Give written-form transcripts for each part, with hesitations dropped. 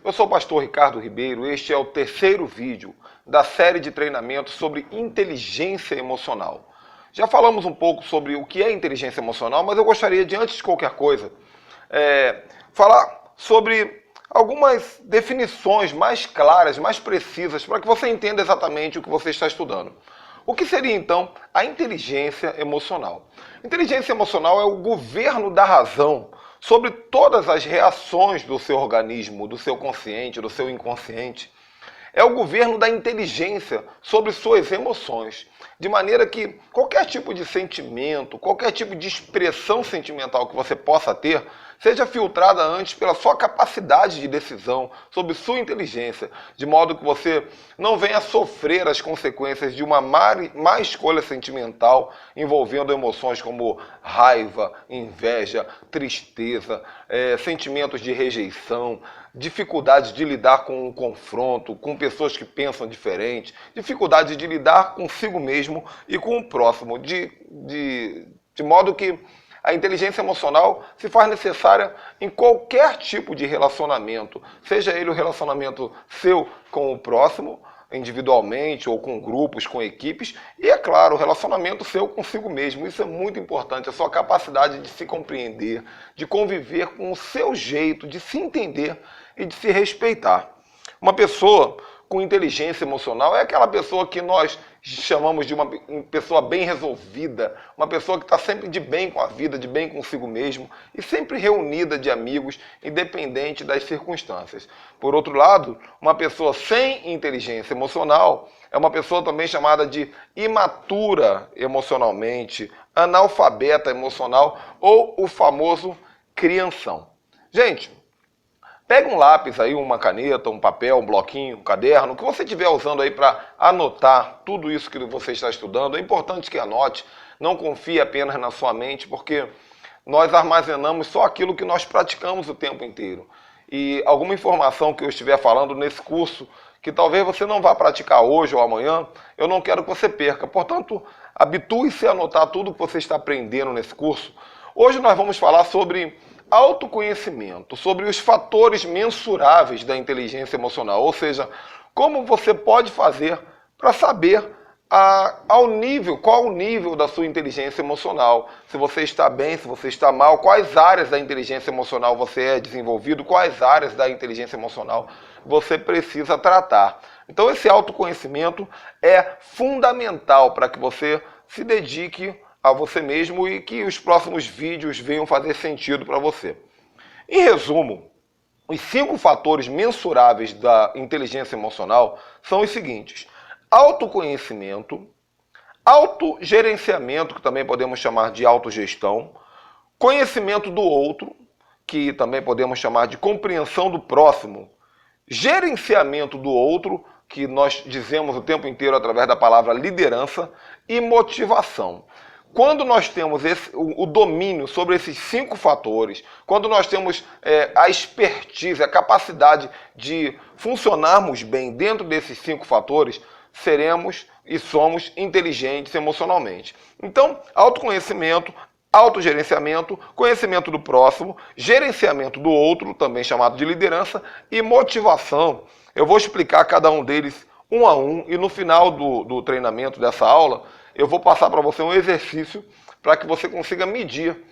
Eu sou o pastor Ricardo Ribeiro, este é o terceiro vídeo da série de treinamentos sobre inteligência emocional. Já falamos um pouco sobre o que é inteligência emocional, mas eu gostaria de, antes de qualquer coisa, falar sobre algumas definições mais claras, mais precisas, para que você entenda exatamente o que você está estudando. O que seria, então, a inteligência emocional? Inteligência emocional é o governo da razão sobre todas as reações do seu organismo, do seu consciente, do seu inconsciente. É o governo da inteligência sobre suas emoções, de maneira que qualquer tipo de sentimento, qualquer tipo de expressão sentimental que você possa ter, seja filtrada antes pela sua capacidade de decisão, sobre sua inteligência, de modo que você não venha sofrer as consequências de uma má escolha sentimental envolvendo emoções como raiva, inveja, tristeza, sentimentos de rejeição, dificuldade de lidar com o confronto, com pessoas que pensam diferente, dificuldade de lidar consigo mesmo e com o próximo, de modo que a inteligência emocional se faz necessária em qualquer tipo de relacionamento, seja ele o relacionamento seu com o próximo, individualmente ou com grupos, com equipes, e é claro, o relacionamento seu consigo mesmo. Isso é muito importante, a sua capacidade de se compreender, de conviver com o seu jeito, de se entender e de se respeitar. Uma pessoa com inteligência emocional é aquela pessoa que nós chamamos de uma pessoa bem resolvida, uma pessoa que está sempre de bem com a vida, de bem consigo mesmo e sempre reunida de amigos, independente das circunstâncias. Por outro lado, uma pessoa sem inteligência emocional é uma pessoa também chamada de imatura emocionalmente, analfabeta emocional ou o famoso crianção. Gente, pega um lápis aí, uma caneta, um papel, um bloquinho, um caderno, o que você estiver usando aí para anotar tudo isso que você está estudando. É importante que anote, não confie apenas na sua mente, porque nós armazenamos só aquilo que nós praticamos o tempo inteiro. E alguma informação que eu estiver falando nesse curso, que talvez você não vá praticar hoje ou amanhã, eu não quero que você perca. Portanto, habitue-se a anotar tudo que você está aprendendo nesse curso. Hoje nós vamos falar sobre autoconhecimento, sobre os fatores mensuráveis da inteligência emocional, ou seja, como você pode fazer para saber qual o nível da sua inteligência emocional, se você está bem, se você está mal, quais áreas da inteligência emocional você é desenvolvido, quais áreas da inteligência emocional você precisa tratar. Então esse autoconhecimento é fundamental para que você se dedique a você mesmo e que os próximos vídeos venham fazer sentido para você. Em resumo, os 5 fatores mensuráveis da inteligência emocional são os seguintes: autoconhecimento, autogerenciamento, que também podemos chamar de autogestão, conhecimento do outro, que também podemos chamar de compreensão do próximo, gerenciamento do outro, que nós dizemos o tempo inteiro através da palavra liderança, e motivação. Quando nós temos o domínio sobre esses 5 fatores, quando nós temos a expertise, a capacidade de funcionarmos bem dentro desses 5 fatores, seremos e somos inteligentes emocionalmente. Então, autoconhecimento, autogerenciamento, conhecimento do próximo, gerenciamento do outro, também chamado de liderança, e motivação. Eu vou explicar cada um deles um a um e no final do treinamento dessa aula, eu vou passar para você um exercício para que você consiga medir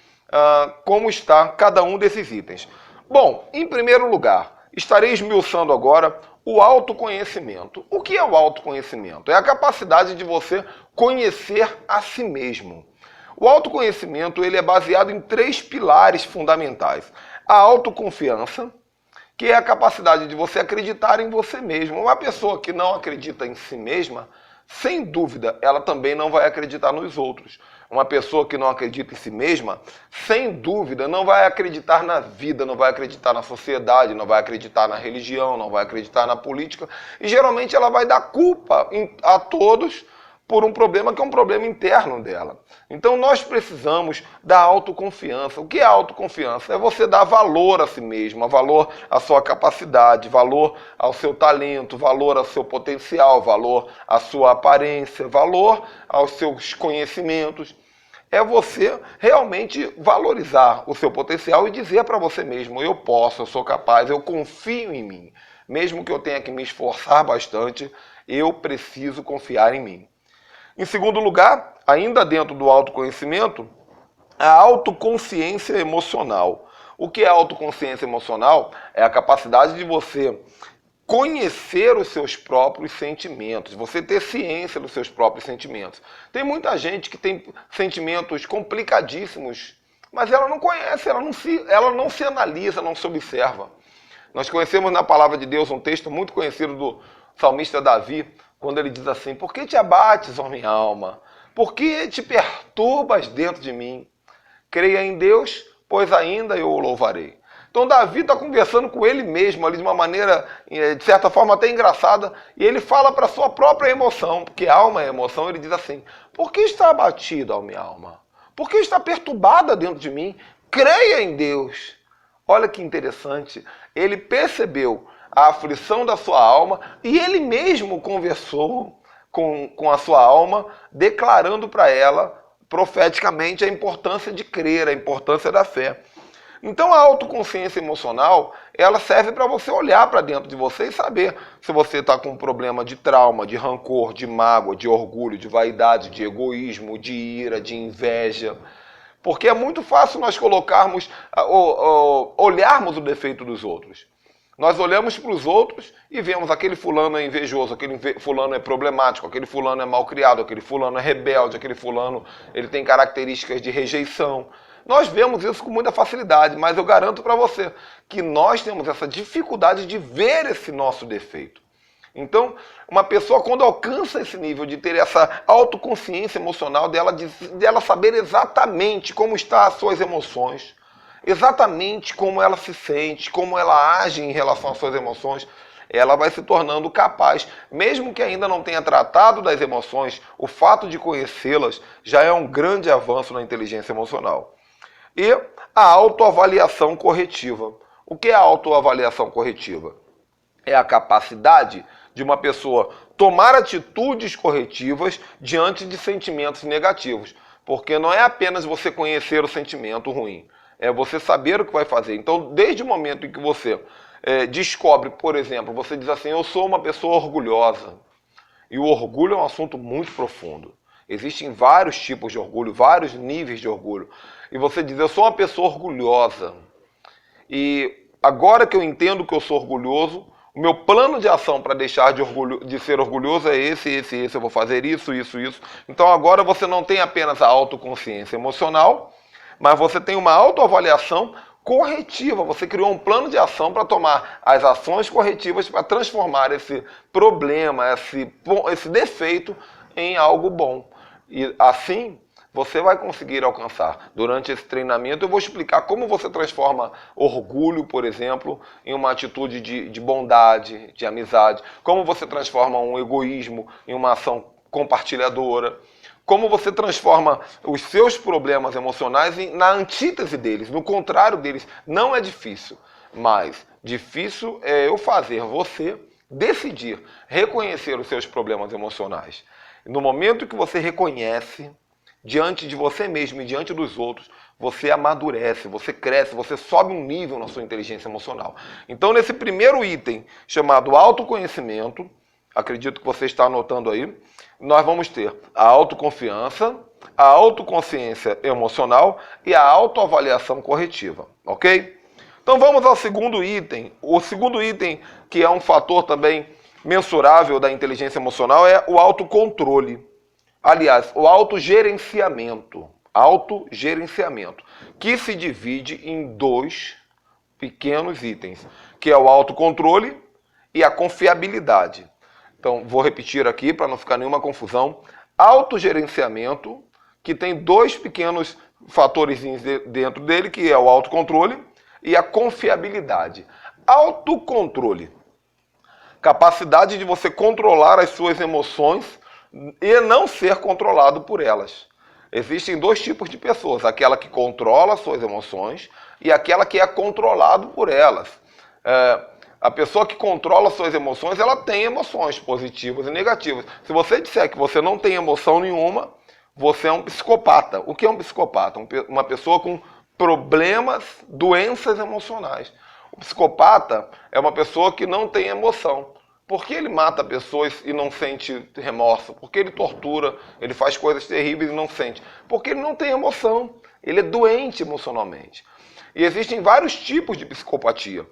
como está cada um desses itens. Bom, em primeiro lugar, estarei esmiuçando agora o autoconhecimento. O que é o autoconhecimento? É a capacidade de você conhecer a si mesmo. O autoconhecimento ele é baseado em 3 pilares fundamentais. A autoconfiança, que é a capacidade de você acreditar em você mesmo. Uma pessoa que não acredita em si mesma, sem dúvida, ela também não vai acreditar nos outros. Uma pessoa que não acredita em si mesma, sem dúvida, não vai acreditar na vida, não vai acreditar na sociedade, não vai acreditar na religião, não vai acreditar na política. E geralmente ela vai dar culpa a todos por um problema que é um problema interno dela. Então nós precisamos da autoconfiança. O que é autoconfiança? É você dar valor a si mesmo, valor à sua capacidade, valor ao seu talento, valor ao seu potencial, valor à sua aparência, valor aos seus conhecimentos. é você realmente valorizar o seu potencial e dizer para você mesmo, eu posso, eu sou capaz, eu confio em mim. Mesmo que eu tenha que me esforçar bastante, eu preciso confiar em mim. Em segundo lugar, ainda dentro do autoconhecimento, a autoconsciência emocional. O que é autoconsciência emocional? É a capacidade de você conhecer os seus próprios sentimentos, você ter ciência dos seus próprios sentimentos. Tem muita gente que tem sentimentos complicadíssimos, mas ela não conhece, ela não se analisa, não se observa. Nós conhecemos na palavra de Deus um texto muito conhecido do salmista Davi, quando ele diz assim: por que te abates, ó minha alma? Por que te perturbas dentro de mim? Creia em Deus, pois ainda eu o louvarei. Então Davi está conversando com ele mesmo ali de uma maneira, de certa forma, até engraçada, e ele fala para a sua própria emoção, porque alma é emoção, ele diz assim: por que está abatida, ó minha alma? Por que está perturbada dentro de mim? Creia em Deus. Olha que interessante, ele percebeu a aflição da sua alma e ele mesmo conversou com a sua alma, declarando para ela profeticamente a importância de crer, a importância da fé. Então a autoconsciência emocional, ela serve para você olhar para dentro de você e saber se você está com um problema de trauma, de rancor, de mágoa, de orgulho, de vaidade, de egoísmo, de ira, de inveja. Porque é muito fácil nós colocarmos, olharmos o defeito dos outros. Nós olhamos para os outros e vemos aquele fulano é invejoso, aquele fulano é problemático, aquele fulano é malcriado, aquele fulano é rebelde, aquele fulano ele tem características de rejeição. Nós vemos isso com muita facilidade, mas eu garanto para você que nós temos essa dificuldade de ver esse nosso defeito. Então, uma pessoa quando alcança esse nível de ter essa autoconsciência emocional dela saber exatamente como estão as suas emoções, exatamente como ela se sente, como ela age em relação às suas emoções, ela vai se tornando capaz, mesmo que ainda não tenha tratado das emoções, o fato de conhecê-las já é um grande avanço na inteligência emocional. E a autoavaliação corretiva. O que é a autoavaliação corretiva? É a capacidade de uma pessoa tomar atitudes corretivas diante de sentimentos negativos. Porque não é apenas você conhecer o sentimento ruim, é você saber o que vai fazer. Então, desde o momento em que você descobre, por exemplo, você diz assim: eu sou uma pessoa orgulhosa. E o orgulho é um assunto muito profundo. Existem vários tipos de orgulho, vários níveis de orgulho. E você diz: eu sou uma pessoa orgulhosa. E agora que eu entendo que eu sou orgulhoso, o meu plano de ação para deixar de ser orgulhoso é esse. Eu vou fazer isso. Então agora você não tem apenas a autoconsciência emocional, mas você tem uma autoavaliação corretiva. Você criou um plano de ação para tomar as ações corretivas para transformar esse problema, esse defeito em algo bom. E assim você vai conseguir alcançar. Durante esse treinamento eu vou explicar como você transforma orgulho, por exemplo, em uma atitude de bondade, de amizade. Como você transforma um egoísmo em uma ação compartilhadora. Como você transforma os seus problemas emocionais na antítese deles, no contrário deles. Não é difícil, mas difícil é eu fazer você decidir, reconhecer os seus problemas emocionais. No momento que você reconhece, diante de você mesmo e diante dos outros, você amadurece, você cresce, você sobe um nível na sua inteligência emocional. Então, nesse primeiro item, chamado autoconhecimento, acredito que você está anotando aí, nós vamos ter a autoconfiança, a autoconsciência emocional e a autoavaliação corretiva, ok? Então vamos ao segundo item. O segundo item, que é um fator também mensurável da inteligência emocional, é o autocontrole. Aliás, o autogerenciamento. Autogerenciamento, que se divide em dois pequenos itens, que é o autocontrole e a confiabilidade. Então, vou repetir aqui para não ficar nenhuma confusão. Autogerenciamento, que tem dois pequenos fatores dentro dele, que é o autocontrole e a confiabilidade. Autocontrole. Capacidade de você controlar as suas emoções e não ser controlado por elas. Existem dois tipos de pessoas, aquela que controla as suas emoções e aquela que é controlado por elas. A pessoa que controla as suas emoções, ela tem emoções positivas e negativas. Se você disser que você não tem emoção nenhuma, você é um psicopata. O que é um psicopata? Uma pessoa com problemas, doenças emocionais. O psicopata é uma pessoa que não tem emoção. Por que ele mata pessoas e não sente remorso? Por que ele tortura, ele faz coisas terríveis e não sente? Porque ele não tem emoção. Ele é doente emocionalmente. E existem vários tipos de psicopatia.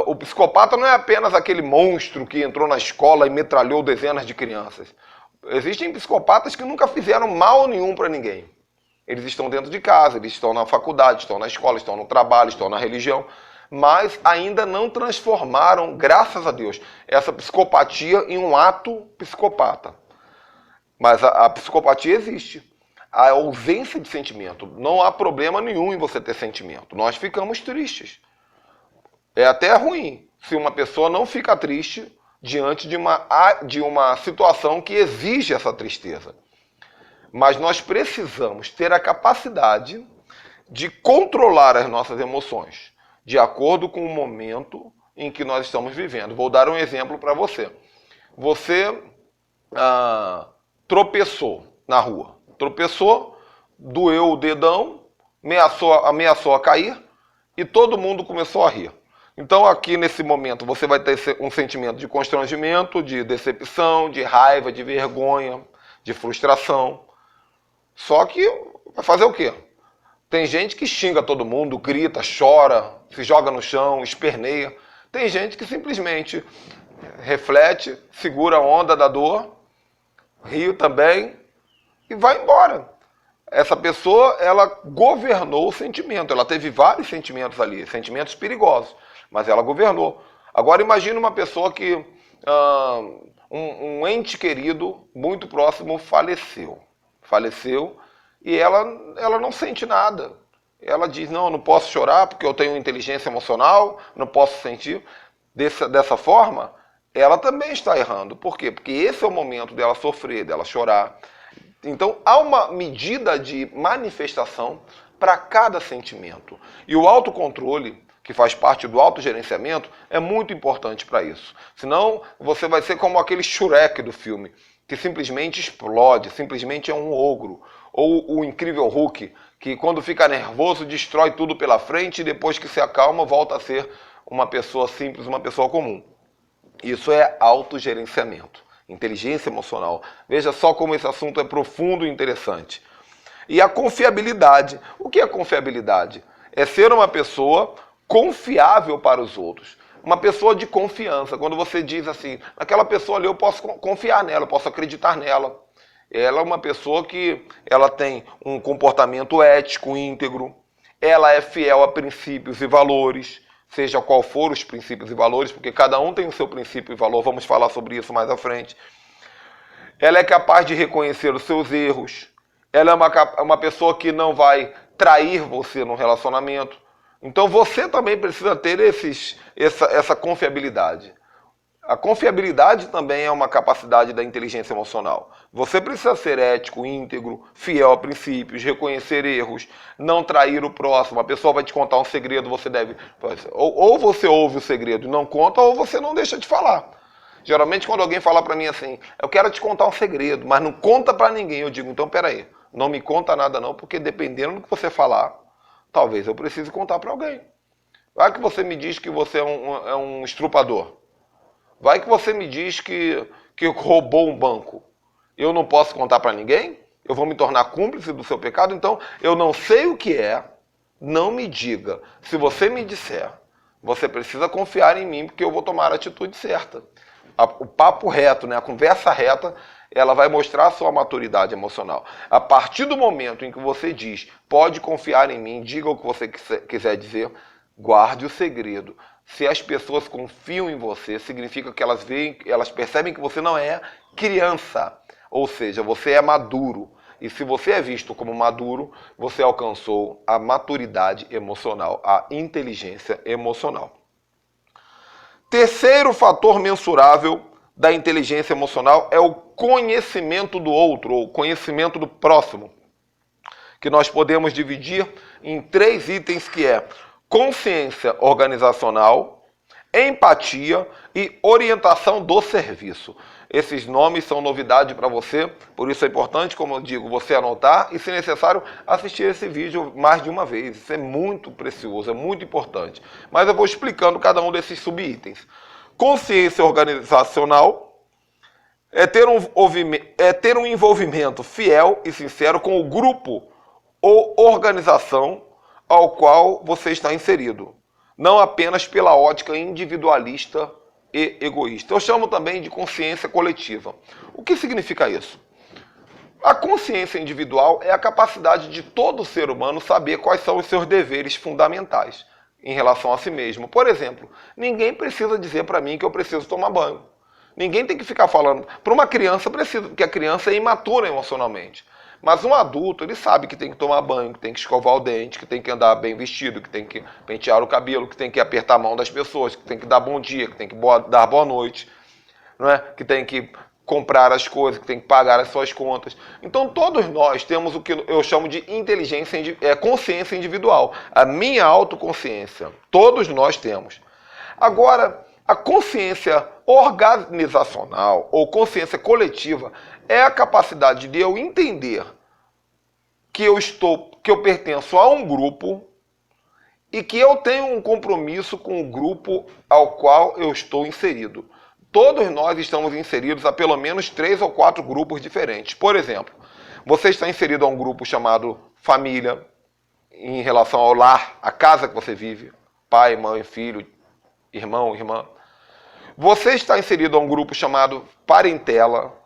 O psicopata não é apenas aquele monstro que entrou na escola e metralhou dezenas de crianças. Existem psicopatas que nunca fizeram mal nenhum para ninguém. Eles estão dentro de casa, eles estão na faculdade, estão na escola, estão no trabalho, estão na religião, mas ainda não transformaram, graças a Deus, essa psicopatia em um ato psicopata. Mas a psicopatia existe. A ausência de sentimento. Não há problema nenhum em você ter sentimento. Nós ficamos tristes. É até ruim se uma pessoa não fica triste diante de uma situação que exige essa tristeza. Mas nós precisamos ter a capacidade de controlar as nossas emoções, de acordo com o momento em que nós estamos vivendo. Vou dar um exemplo para você. Você tropeçou na rua. Tropeçou, doeu o dedão, ameaçou a cair e todo mundo começou a rir. Então aqui nesse momento você vai ter um sentimento de constrangimento, de decepção, de raiva, de vergonha, de frustração. Só que vai fazer o quê? Tem gente que xinga todo mundo, grita, chora, se joga no chão, esperneia. Tem gente que simplesmente reflete, segura a onda da dor, ri também e vai embora. Essa pessoa, ela governou o sentimento, ela teve vários sentimentos ali, sentimentos perigosos, mas ela governou. Agora imagine uma pessoa que um ente querido, muito próximo, faleceu e ela não sente nada. Ela diz, não, eu não posso chorar porque eu tenho inteligência emocional, não posso sentir. Dessa forma, ela também está errando. Por quê? Porque esse é o momento dela sofrer, dela chorar. Então, há uma medida de manifestação para cada sentimento. E o autocontrole, que faz parte do autogerenciamento, é muito importante para isso. Senão, você vai ser como aquele Shrek do filme, que simplesmente explode, simplesmente é um ogro. Ou o incrível Hulk, que quando fica nervoso destrói tudo pela frente e depois que se acalma volta a ser uma pessoa simples, uma pessoa comum. Isso é autogerenciamento. Inteligência emocional. Veja só como esse assunto é profundo e interessante. E a confiabilidade. O que é confiabilidade? É ser uma pessoa confiável para os outros. Uma pessoa de confiança. Quando você diz assim, aquela pessoa ali eu posso confiar nela, eu posso acreditar nela. Ela é uma pessoa que ela tem um comportamento ético, íntegro. Ela é fiel a princípios e valores. Seja qual for os princípios e valores, porque cada um tem o seu princípio e valor, vamos falar sobre isso mais à frente. Ela é capaz de reconhecer os seus erros. Ela é uma pessoa que não vai trair você no relacionamento. Então você também precisa ter essa confiabilidade. A confiabilidade também é uma capacidade da inteligência emocional. Você precisa ser ético, íntegro, fiel a princípios, reconhecer erros, não trair o próximo. A pessoa vai te contar um segredo, você deve... Ou você ouve o segredo e não conta, ou você não deixa de falar. Geralmente quando alguém fala pra mim assim, eu quero te contar um segredo, mas não conta pra ninguém, eu digo, então peraí, não me conta nada não, porque dependendo do que você falar, talvez eu precise contar pra alguém. Vai que você me diz que você é um estrupador. Vai que você me diz que roubou um banco. Eu não posso contar para ninguém? Eu vou me tornar cúmplice do seu pecado? Então, eu não sei o que é, não me diga. Se você me disser, você precisa confiar em mim, porque eu vou tomar a atitude certa. O papo reto, né? A conversa reta, ela vai mostrar a sua maturidade emocional. A partir do momento em que você diz, pode confiar em mim, diga o que você quiser dizer, guarde o segredo. Se as pessoas confiam em você, significa que elas percebem que você não é criança. Ou seja, você é maduro. E se você é visto como maduro, você alcançou a maturidade emocional, a inteligência emocional. Terceiro fator mensurável da inteligência emocional é o conhecimento do outro, ou conhecimento do próximo, que nós podemos dividir em 3 itens, que é consciência organizacional, empatia e orientação do serviço. Esses nomes são novidade para você, por isso é importante, como eu digo, você anotar e, se necessário, assistir esse vídeo mais de uma vez. Isso é muito precioso, é muito importante. Mas eu vou explicando cada um desses subitens. Consciência organizacional é ter um envolvimento fiel e sincero com o grupo ou organização ao qual você está inserido, não apenas pela ótica individualista e egoísta. Eu chamo também de consciência coletiva. O que significa isso? A consciência individual é a capacidade de todo ser humano saber quais são os seus deveres fundamentais em relação a si mesmo. Por exemplo, ninguém precisa dizer para mim que eu preciso tomar banho. Ninguém tem que ficar falando. Para uma criança precisa, porque a criança é imatura emocionalmente. Mas um adulto, ele sabe que tem que tomar banho, que tem que escovar o dente, que tem que andar bem vestido, que tem que pentear o cabelo, que tem que apertar a mão das pessoas, que tem que dar bom dia, que tem que dar boa noite, não é? Que tem que comprar as coisas, que tem que pagar as suas contas. Então todos nós temos o que eu chamo de consciência individual. A minha autoconsciência. Todos nós temos. Agora, a consciência organizacional ou consciência coletiva é a capacidade de eu entender que eu pertenço a um grupo e que eu tenho um compromisso com o grupo ao qual eu estou inserido. Todos nós estamos inseridos a pelo menos 3 ou 4 grupos diferentes. Por exemplo, você está inserido a um grupo chamado família, em relação ao lar, a casa que você vive, pai, mãe, filho, irmão, irmã. Você está inserido a um grupo chamado parentela,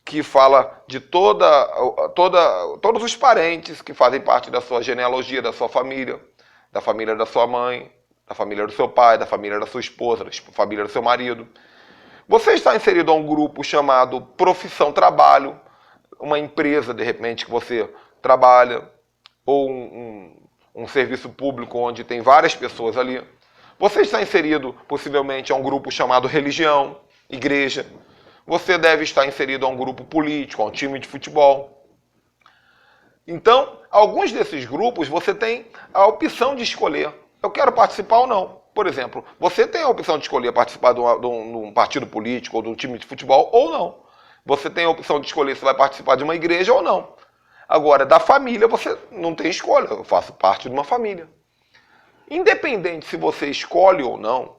que fala de todos os parentes que fazem parte da sua genealogia, da sua família, da família da sua mãe, da família do seu pai, da família da sua esposa, da família do seu marido. Você está inserido a um grupo chamado profissão-trabalho, uma empresa, de repente, que você trabalha, ou um serviço público onde tem várias pessoas ali. Você está inserido, possivelmente, a um grupo chamado religião, igreja. Você deve estar inserido a um grupo político, a um time de futebol. Então, alguns desses grupos você tem a opção de escolher. Eu quero participar ou não. Por exemplo, você tem a opção de escolher participar de um partido político ou de um time de futebol ou não. Você tem a opção de escolher se vai participar de uma igreja ou não. Agora, da família, você não tem escolha. Eu faço parte de uma família. Independente se você escolhe ou não,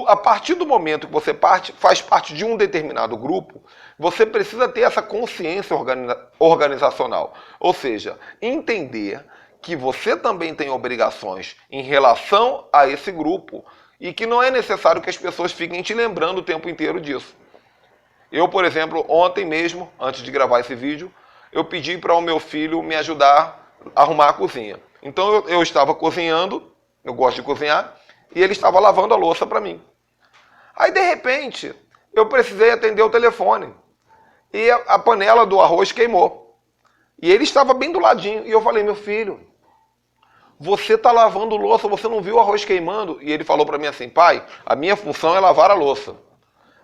a partir do momento que você faz parte de um determinado grupo, você precisa ter essa consciência organizacional. Ou seja, entender que você também tem obrigações em relação a esse grupo e que não é necessário que as pessoas fiquem te lembrando o tempo inteiro disso. Eu, por exemplo, ontem mesmo, antes de gravar esse vídeo, eu pedi para o meu filho me ajudar a arrumar a cozinha. Então eu estava cozinhando, eu gosto de cozinhar, e ele estava lavando a louça para mim. Aí, de repente, eu precisei atender o telefone. E a panela do arroz queimou. E ele estava bem do ladinho. E eu falei, meu filho, você está lavando louça, você não viu o arroz queimando? E ele falou para mim assim, pai, a minha função é lavar a louça.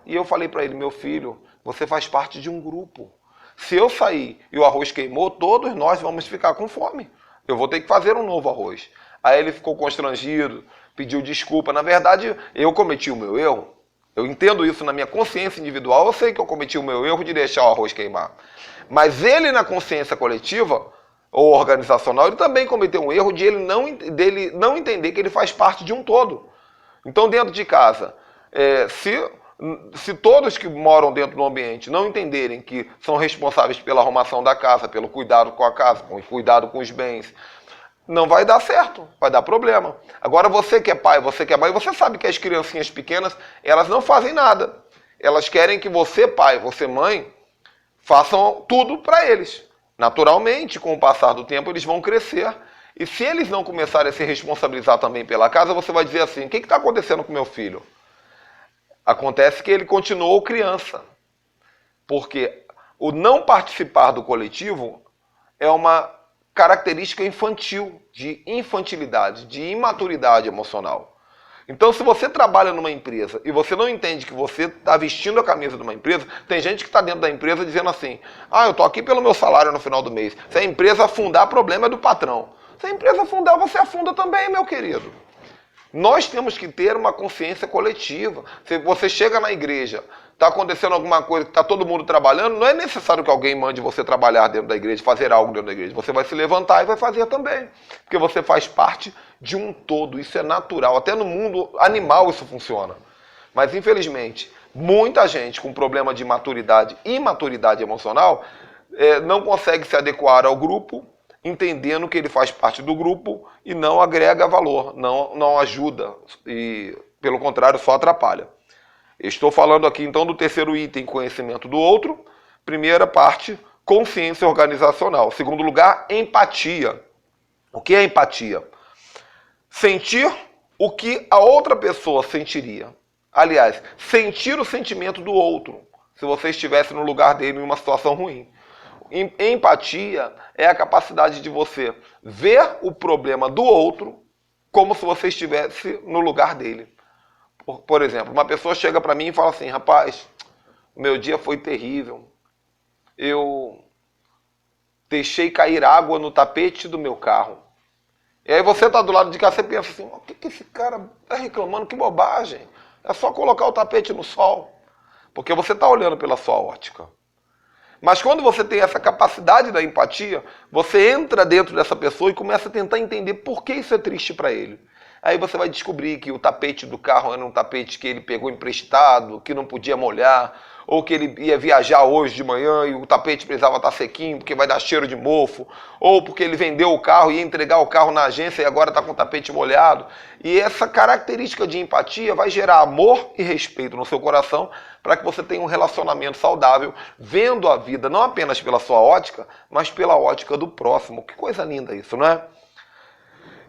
E eu falei para ele, meu filho, você faz parte de um grupo. Se eu sair e o arroz queimou, todos nós vamos ficar com fome. Eu vou ter que fazer um novo arroz. Aí ele ficou constrangido, pediu desculpa. Na verdade, eu cometi o meu erro. Eu entendo isso na minha consciência individual. Eu sei que eu cometi o meu erro de deixar o arroz queimar. Mas ele, na consciência coletiva ou organizacional, ele também cometeu um erro dele não entender que ele faz parte de um todo. Então, dentro de casa, se todos que moram dentro do ambiente não entenderem que são responsáveis pela arrumação da casa, pelo cuidado com a casa, com o cuidado com os bens, não vai dar certo, vai dar problema. Agora você que é pai, você que é mãe, você sabe que as criancinhas pequenas, elas não fazem nada. Elas querem que você, pai, você, mãe, façam tudo para eles. Naturalmente, com o passar do tempo, eles vão crescer. E se eles não começarem a se responsabilizar também pela casa, você vai dizer assim, o que está acontecendo com meu filho? Acontece que ele continuou criança. Porque o não participar do coletivo é uma característica infantil, de infantilidade, de imaturidade emocional. Então, se você trabalha numa empresa e você não entende que você está vestindo a camisa de uma empresa, tem gente que está dentro da empresa dizendo assim, eu estou aqui pelo meu salário no final do mês. Se a empresa afundar, problema é do patrão. Se a empresa afundar, você afunda também, meu querido. Nós temos que ter uma consciência coletiva. Se você chega na igreja, está acontecendo alguma coisa, está todo mundo trabalhando, não é necessário que alguém mande você trabalhar dentro da igreja, fazer algo dentro da igreja. Você vai se levantar e vai fazer também. Porque você faz parte de um todo. Isso é natural. Até no mundo animal isso funciona. Mas, infelizmente, muita gente com problema de maturidade e imaturidade emocional não consegue se adequar ao grupo, entendendo que ele faz parte do grupo e não agrega valor, não ajuda e, pelo contrário, só atrapalha. Estou falando aqui, então, do terceiro item, conhecimento do outro. Primeira parte, consciência organizacional. Segundo lugar, empatia. O que é empatia? Sentir o que a outra pessoa sentiria. Aliás, sentir o sentimento do outro, se você estivesse no lugar dele em uma situação ruim. Empatia é a capacidade de você ver o problema do outro como se você estivesse no lugar dele. Por exemplo, uma pessoa chega para mim e fala assim: rapaz, meu dia foi terrível. Eu deixei cair água no tapete do meu carro. E aí você está do lado de cá, você pensa assim: o que esse cara está reclamando? Que bobagem. É só colocar o tapete no sol. Porque você está olhando pela sua ótica. Mas quando você tem essa capacidade da empatia, você entra dentro dessa pessoa e começa a tentar entender por que isso é triste para ele. Aí você vai descobrir que o tapete do carro era um tapete que ele pegou emprestado, que não podia molhar, ou que ele ia viajar hoje de manhã e o tapete precisava estar sequinho porque vai dar cheiro de mofo, ou porque ele vendeu o carro e ia entregar o carro na agência e agora está com o tapete molhado. E essa característica de empatia vai gerar amor e respeito no seu coração para que você tenha um relacionamento saudável, vendo a vida não apenas pela sua ótica, mas pela ótica do próximo. Que coisa linda isso, não é?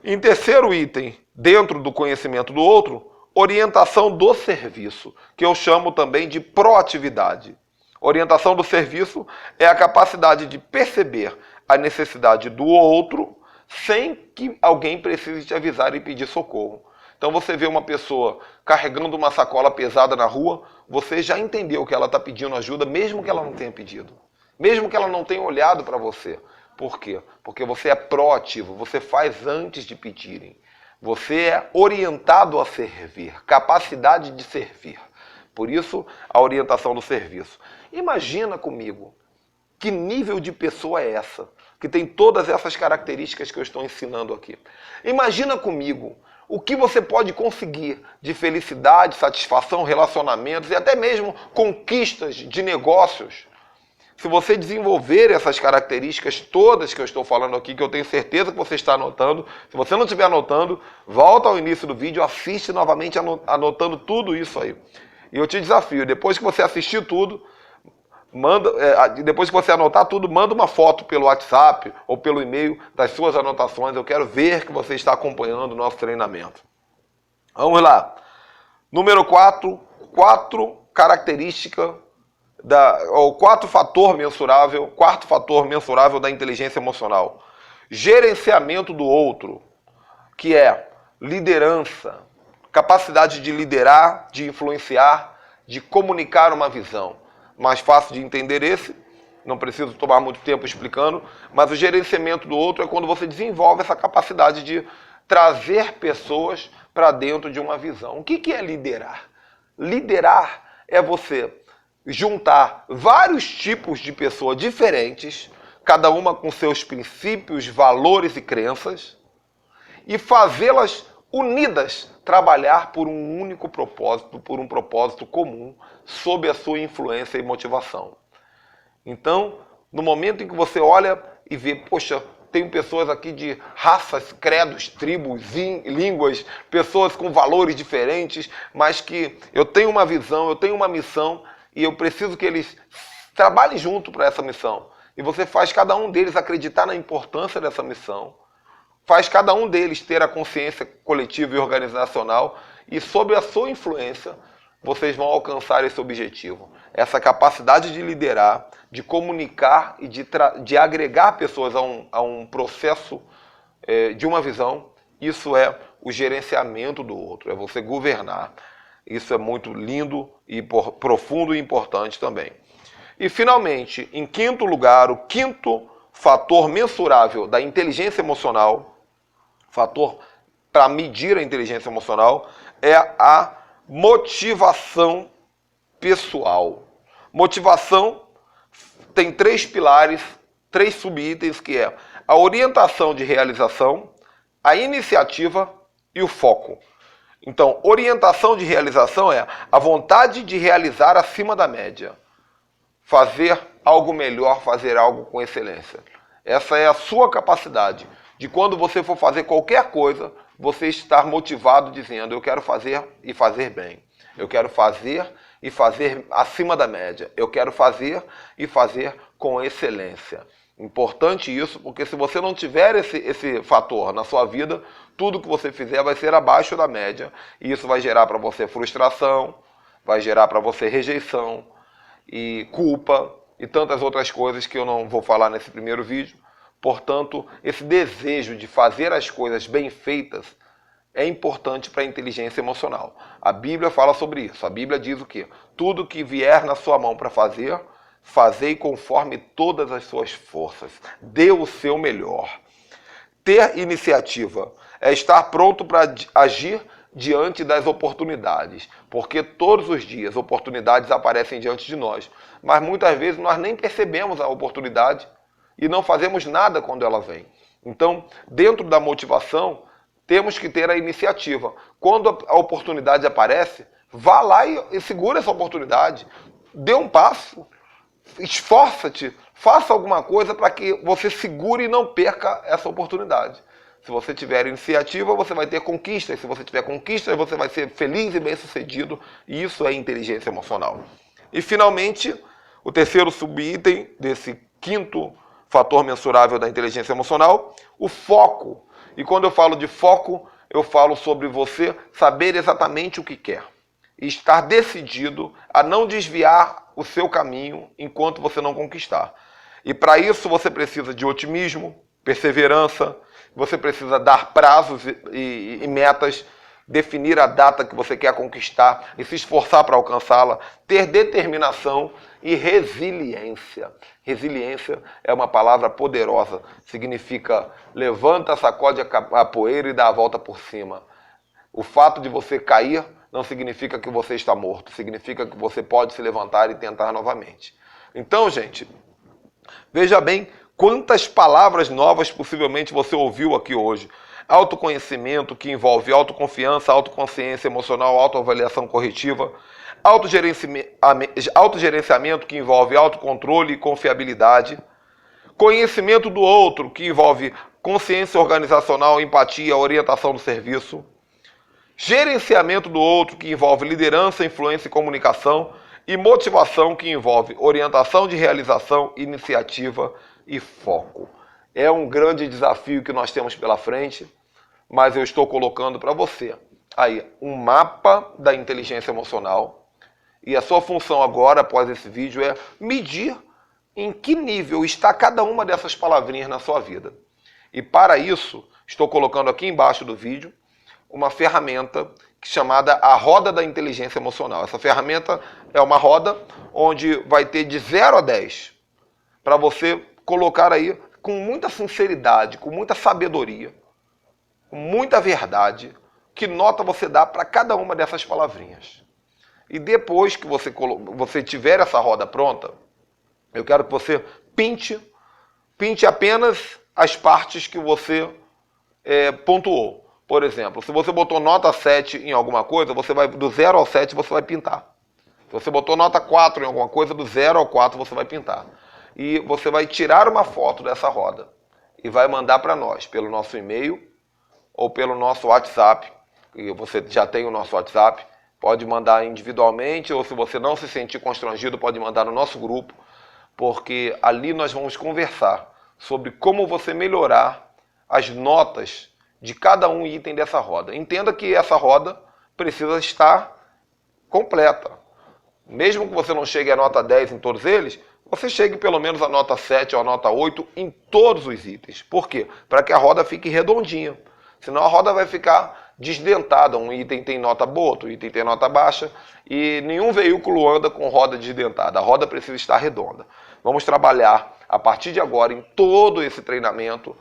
Em terceiro item, dentro do conhecimento do outro, orientação do serviço, que eu chamo também de proatividade. Orientação do serviço é a capacidade de perceber a necessidade do outro sem que alguém precise te avisar e pedir socorro. Então você vê uma pessoa carregando uma sacola pesada na rua, você já entendeu que ela está pedindo ajuda, mesmo que ela não tenha pedido. Mesmo que ela não tenha olhado para você. Por quê? Porque você é proativo, você faz antes de pedirem. Você é orientado a servir, capacidade de servir. Por isso, a orientação do serviço. Imagina comigo, que nível de pessoa é essa, que tem todas essas características que eu estou ensinando aqui. Imagina comigo o que você pode conseguir de felicidade, satisfação, relacionamentos e até mesmo conquistas de negócios. Se você desenvolver essas características todas que eu estou falando aqui, que eu tenho certeza que você está anotando, se você não estiver anotando, volta ao início do vídeo, assiste novamente anotando tudo isso aí. E eu te desafio, depois que você assistir tudo, depois que você anotar tudo, manda uma foto pelo WhatsApp ou pelo e-mail das suas anotações. Eu quero ver que você está acompanhando o nosso treinamento. Vamos lá. Número 4, característica o quarto fator mensurável da inteligência emocional. Gerenciamento do outro, que é liderança, capacidade de liderar, de influenciar, de comunicar uma visão. Mais fácil de entender esse, não preciso tomar muito tempo explicando, mas o gerenciamento do outro é quando você desenvolve essa capacidade de trazer pessoas para dentro de uma visão. O que é liderar? Liderar é você juntar vários tipos de pessoas diferentes, cada uma com seus princípios, valores e crenças, e fazê-las unidas trabalhar por um único propósito, por um propósito comum, sob a sua influência e motivação. Então, no momento em que você olha e vê, poxa, tem pessoas aqui de raças, credos, tribos, línguas, pessoas com valores diferentes, mas que eu tenho uma visão, eu tenho uma missão e eu preciso que eles trabalhem junto para essa missão. E você faz cada um deles acreditar na importância dessa missão, faz cada um deles ter a consciência coletiva e organizacional e sob a sua influência vocês vão alcançar esse objetivo. Essa capacidade de liderar, de comunicar e de agregar pessoas a um processo de uma visão, isso é o gerenciamento do outro, é você governar. Isso é muito lindo e profundo e importante também. E finalmente, em quinto lugar, o quinto fator mensurável da inteligência emocional, fator para medir a inteligência emocional é a motivação pessoal. Motivação tem 3 pilares, 3 subitens, que é a orientação de realização, a iniciativa e o foco. Então, orientação de realização é a vontade de realizar acima da média. Fazer algo melhor, fazer algo com excelência. Essa é a sua capacidade de, quando você for fazer qualquer coisa, você estar motivado dizendo: eu quero fazer e fazer bem. Eu quero fazer e fazer acima da média. Eu quero fazer e fazer com excelência. Importante isso, porque se você não tiver esse fator na sua vida, tudo que você fizer vai ser abaixo da média. E isso vai gerar para você frustração, vai gerar para você rejeição e culpa e tantas outras coisas que eu não vou falar nesse primeiro vídeo. Portanto, esse desejo de fazer as coisas bem feitas é importante para a inteligência emocional. A Bíblia fala sobre isso. A Bíblia diz o quê? Tudo que vier na sua mão para fazer, fazei conforme todas as suas forças. Dê o seu melhor. Ter iniciativa é estar pronto para agir diante das oportunidades. Porque todos os dias oportunidades aparecem diante de nós. Mas muitas vezes nós nem percebemos a oportunidade e não fazemos nada quando ela vem. Então, dentro da motivação, temos que ter a iniciativa. Quando a oportunidade aparece, vá lá e segura essa oportunidade. Dê um passo, esforça-te, faça alguma coisa para que você segure e não perca essa oportunidade. Se você tiver iniciativa, você vai ter conquistas. Se você tiver conquistas, você vai ser feliz e bem-sucedido. E isso é inteligência emocional. E, finalmente, o terceiro subitem desse 5º fator mensurável da inteligência emocional, o foco. E quando eu falo de foco, eu falo sobre você saber exatamente o que quer. E estar decidido a não desviar o seu caminho enquanto você não conquistar. E para isso você precisa de otimismo, perseverança, você precisa dar prazos e metas, definir a data que você quer conquistar e se esforçar para alcançá-la, ter determinação e resiliência. Resiliência é uma palavra poderosa, significa levanta, sacode a poeira e dá a volta por cima. O fato de você cair não significa que você está morto, significa que você pode se levantar e tentar novamente. Então, gente, veja bem quantas palavras novas possivelmente você ouviu aqui hoje. Autoconhecimento, que envolve autoconfiança, autoconsciência emocional, autoavaliação corretiva. Autogerenciamento, que envolve autocontrole e confiabilidade. Conhecimento do outro, que envolve consciência organizacional, empatia, orientação do serviço. Gerenciamento do outro, que envolve liderança, influência e comunicação. E motivação, que envolve orientação de realização, iniciativa e foco. É um grande desafio que nós temos pela frente, mas eu estou colocando para você aí um mapa da inteligência emocional. E a sua função agora, após esse vídeo, é medir em que nível está cada uma dessas palavrinhas na sua vida. E para isso, estou colocando aqui embaixo do vídeo uma ferramenta chamada a roda da inteligência emocional. Essa ferramenta é uma roda onde vai ter de 0 a 10 para você colocar aí com muita sinceridade, com muita sabedoria, com muita verdade, que nota você dá para cada uma dessas palavrinhas. E depois que você tiver essa roda pronta, eu quero que você pinte apenas as partes que você pontuou. Por exemplo, se você botou nota 7 em alguma coisa, você vai do 0 ao 7 você vai pintar. Se você botou nota 4 em alguma coisa, do 0 ao 4 você vai pintar. E você vai tirar uma foto dessa roda e vai mandar para nós, pelo nosso e-mail ou pelo nosso WhatsApp. E você já tem o nosso WhatsApp, pode mandar individualmente, ou se você não se sentir constrangido, pode mandar no nosso grupo, porque ali nós vamos conversar sobre como você melhorar as notas de cada um item dessa roda. Entenda que essa roda precisa estar completa. Mesmo que você não chegue a nota 10 em todos eles, você chegue pelo menos a nota 7 ou a nota 8 em todos os itens. Por quê? Para que a roda fique redondinha. Senão a roda vai ficar desdentada. Um item tem nota boa, outro item tem nota baixa. E nenhum veículo anda com roda desdentada. A roda precisa estar redonda. Vamos trabalhar, a partir de agora, em todo esse treinamento,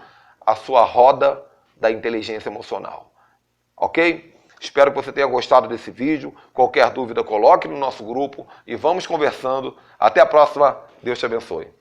a sua roda da inteligência emocional. ok? Espero que você tenha gostado desse vídeo. Qualquer dúvida, coloque no nosso grupo e vamos conversando. Até a próxima. Deus te abençoe.